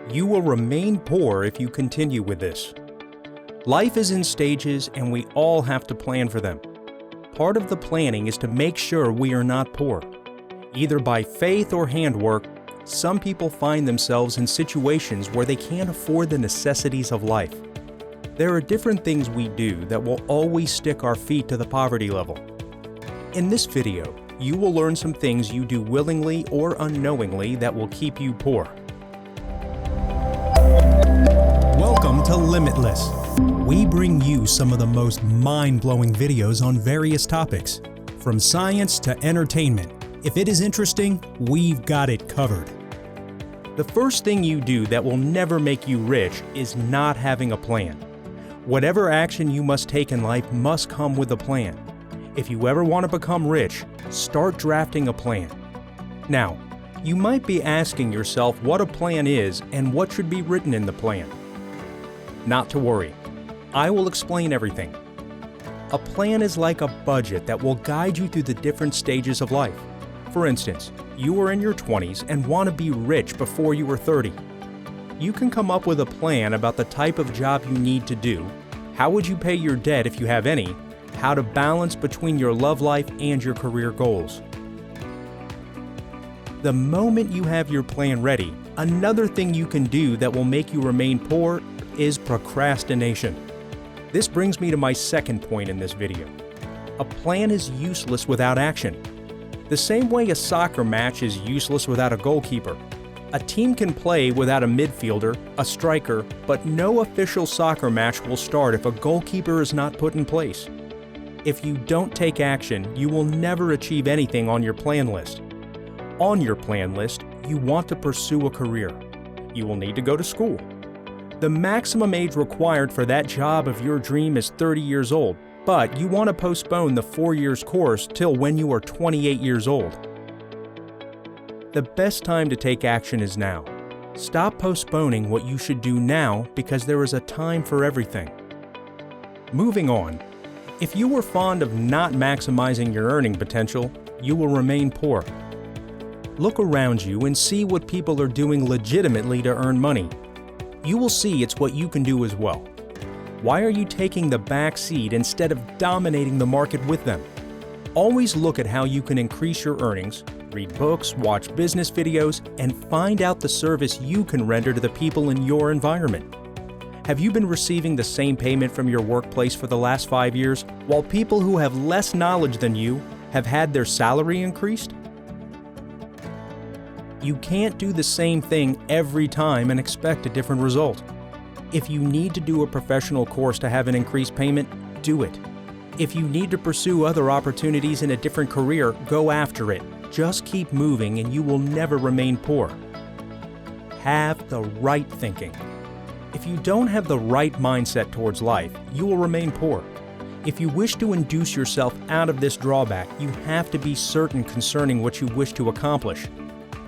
You will remain poor if you continue with this. Life is in stages and we all have to plan for them. Part of the planning is to make sure we are not poor. Either by faith or handwork, some people find themselves in situations where they can't afford the necessities of life. There are different things we do that will always stick our feet to the poverty level. In this video, you will learn some things you do willingly or unknowingly that will keep you poor. Welcome to Limitless. We bring you some of the most mind-blowing videos on various topics, from science to entertainment. If it is interesting, we've got it covered. The first thing you do that will never make you rich is not having a plan. Whatever action you must take in life must come with a plan. If you ever want to become rich, start drafting a plan. Now, you might be asking yourself what a plan is and what should be written in the plan. Not to worry, I will explain everything. A plan is like a budget that will guide you through the different stages of life. For instance, you are in your 20s and want to be rich before you are 30. You can come up with a plan about the type of job you need to do, how would you pay your debt if you have any, how to balance between your love life and your career goals. The moment you have your plan ready, another thing you can do that will make you remain poor is procrastination. This brings me to my second point in this video. A plan is useless without action. The same way a soccer match is useless without a goalkeeper. A team can play without a midfielder, a striker, but no official soccer match will start if a goalkeeper is not put in place. If you don't take action, you will never achieve anything on your plan list. On your plan list, you want to pursue a career. You will need to go to school. The maximum age required for that job of your dream is 30 years old, but you want to postpone the 4 years course till when you are 28 years old. The best time to take action is now. Stop postponing what you should do now because there is a time for everything. Moving on. If you were fond of not maximizing your earning potential, you will remain poor. Look around you and see what people are doing legitimately to earn money. You will see it's what you can do as well. Why are you taking the back seat instead of dominating the market with them? Always look at how you can increase your earnings, read books, watch business videos, and find out the service you can render to the people in your environment. Have you been receiving the same payment from your workplace for the last 5 years, while people who have less knowledge than you have had their salary increased? You can't do the same thing every time and expect a different result. If you need to do a professional course to have an increased payment, do it. If you need to pursue other opportunities in a different career, go after it. Just keep moving and you will never remain poor. Have the right thinking. If you don't have the right mindset towards life, you will remain poor. If you wish to induce yourself out of this drawback, you have to be certain concerning what you wish to accomplish,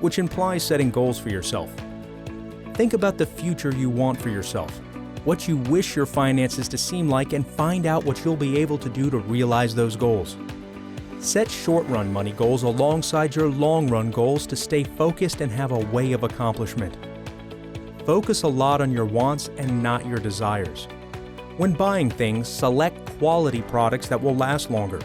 which implies setting goals for yourself. Think about the future you want for yourself, what you wish your finances to seem like, and find out what you'll be able to do to realize those goals. Set short-run money goals alongside your long-run goals to stay focused and have a way of accomplishment. Focus a lot on your wants and not your desires. When buying things, select quality products that will last longer.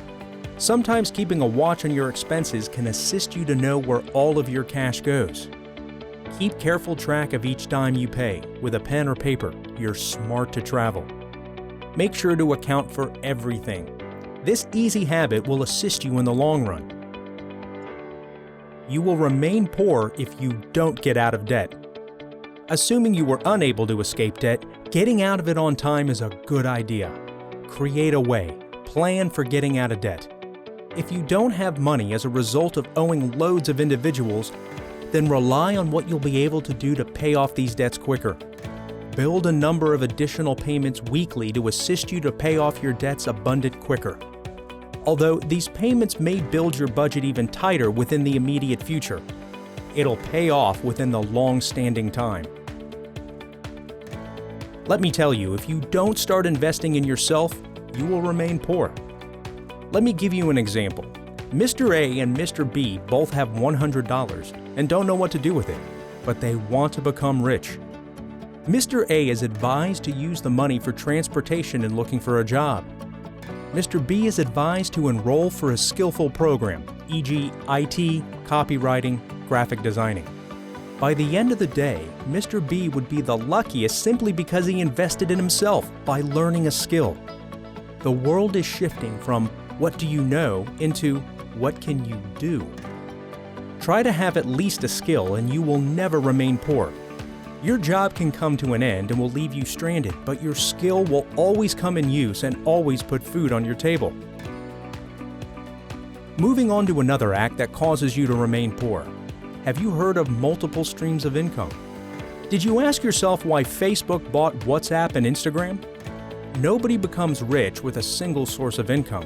Sometimes keeping a watch on your expenses can assist you to know where all of your cash goes. Keep careful track of each dime you pay. With a pen or paper, you're smart to travel. Make sure to account for everything. This easy habit will assist you in the long run. You will remain poor if you don't get out of debt. Assuming you were unable to escape debt, getting out of it on time is a good idea. Create a way. Plan for getting out of debt. If you don't have money as a result of owing loads of individuals, then rely on what you'll be able to do to pay off these debts quicker. Build a number of additional payments weekly to assist you to pay off your debts abundant quicker. Although these payments may build your budget even tighter within the immediate future, it'll pay off within the long-standing time. Let me tell you, if you don't start investing in yourself, you will remain poor. Let me give you an example. Mr. A and Mr. B both have $100 and don't know what to do with it, but they want to become rich. Mr. A is advised to use the money for transportation and looking for a job. Mr. B is advised to enroll for a skillful program, e.g. IT, copywriting, graphic designing. By the end of the day, Mr. B would be the luckiest simply because he invested in himself by learning a skill. The world is shifting from what do you know into what can you do. Try to have at least a skill and you will never remain poor. Your job can come to an end and will leave you stranded, but your skill will always come in use and always put food on your table. Moving on to another act that causes you to remain poor. Have you heard of multiple streams of income? Did you ask yourself why Facebook bought WhatsApp and Instagram? Nobody becomes rich with a single source of income.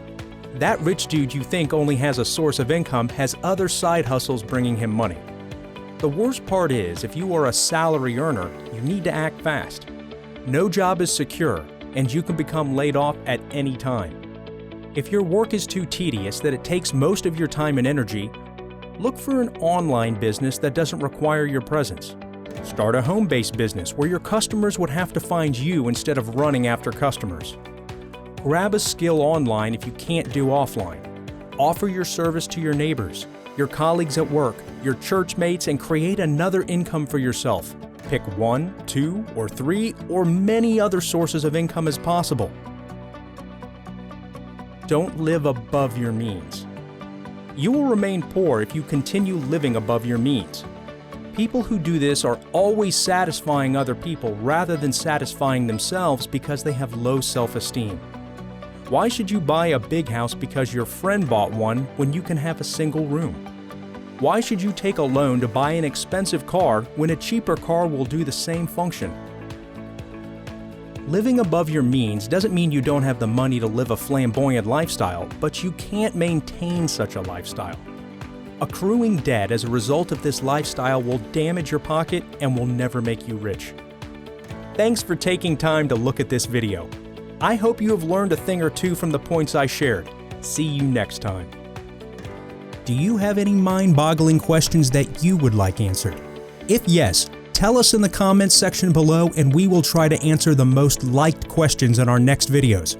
That rich dude you think only has a source of income has other side hustles bringing him money. The worst part is, if you are a salary earner, you need to act fast. No job is secure, and you can become laid off at any time. If your work is too tedious that it takes most of your time and energy, look for an online business that doesn't require your presence. Start a home-based business where your customers would have to find you instead of running after customers. Grab a skill online if you can't do offline. Offer your service to your neighbors, your colleagues at work, your church mates, and create another income for yourself. Pick 1, 2, or 3, or many other sources of income as possible. Don't live above your means. You will remain poor if you continue living above your means. People who do this are always satisfying other people rather than satisfying themselves because they have low self-esteem. Why should you buy a big house because your friend bought one when you can have a single room? Why should you take a loan to buy an expensive car when a cheaper car will do the same function? Living above your means doesn't mean you don't have the money to live a flamboyant lifestyle, but you can't maintain such a lifestyle. Accruing debt as a result of this lifestyle will damage your pocket and will never make you rich. Thanks for taking time to look at this video. I hope you have learned a thing or two from the points I shared. See you next time. Do you have any mind-boggling questions that you would like answered? If yes, tell us in the comments section below and we will try to answer the most liked questions in our next videos.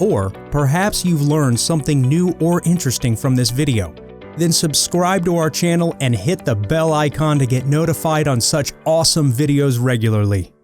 Or perhaps you've learned something new or interesting from this video. Then subscribe to our channel and hit the bell icon to get notified on such awesome videos regularly.